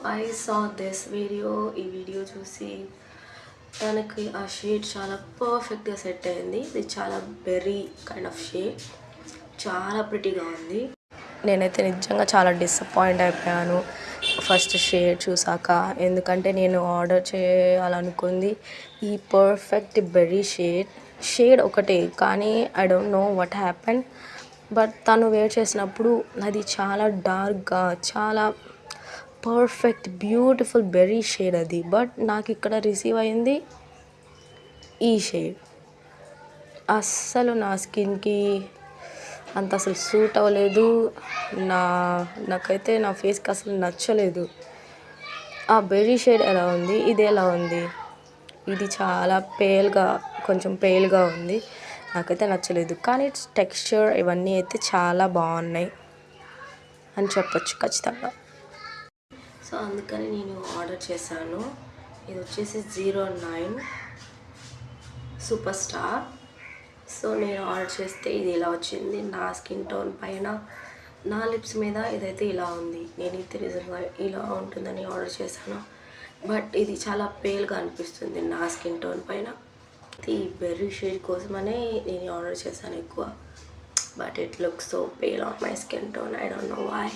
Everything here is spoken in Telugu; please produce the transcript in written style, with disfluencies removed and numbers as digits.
I saw this video. ఈ వీడియో చూసి తనకి ఆ షేడ్ చాలా పర్ఫెక్ట్గా సెట్ అయింది. ఇది చాలా బెర్రీ కైండ్ ఆఫ్ షేడ్, చాలా ప్రిటీగా ఉంది. నేనైతే నిజంగా చాలా డిసప్పాయింట్ అయిపోయాను ఫస్ట్ షేడ్ చూసాక. ఎందుకంటే నేను ఆర్డర్ చేయాలనుకుంది ఈ పర్ఫెక్ట్ బెర్రీ షేడ్ ఒకటే, కానీ I don't know what happen. But తను వేర్ చేసినప్పుడు అది చాలా డార్క్గా, చాలా పర్ఫెక్ట్ బ్యూటిఫుల్ బెర్రీ షేడ్ అది. బట్ నాకు ఇక్కడ రిసీవ్ అయింది ఈ షేడ్. అస్సలు నా స్కిన్కి అంత అసలు సూట్ అవ్వలేదు. నాకైతే నా ఫేస్కి అసలు నచ్చలేదు. ఆ బెర్రీ షేడ్ ఎలా ఉంది, ఇది ఎలా ఉంది? ఇది చాలా కొంచెం పేల్గా ఉంది. నాకైతే నచ్చలేదు. కానీ టెక్స్చర్ ఇవన్నీ అయితే చాలా బాగున్నాయి అని చెప్పొచ్చు ఖచ్చితంగా. సో అందుకని నేను ఆర్డర్ చేశాను. ఇది వచ్చేసి 09 సూపర్ స్టార్. సో నేను ఆర్డర్ చేస్తే ఇది ఇలా వచ్చింది. నా స్కిన్ టోన్ పైన, నా లిప్స్ మీద ఇదైతే ఇలా ఉంది. నేనైతే నిజంగా ఇలా ఉంటుందని ఆర్డర్ చేశాను. బట్ ఇది చాలా పేల్గా అనిపిస్తుంది నా స్కిన్ టోన్ పైన. ఈ బెర్రీ షేడ్ కోసమనే నేను ఆర్డర్ చేశాను ఎక్కువ. But it looks so pale on my skin tone. I don't know why.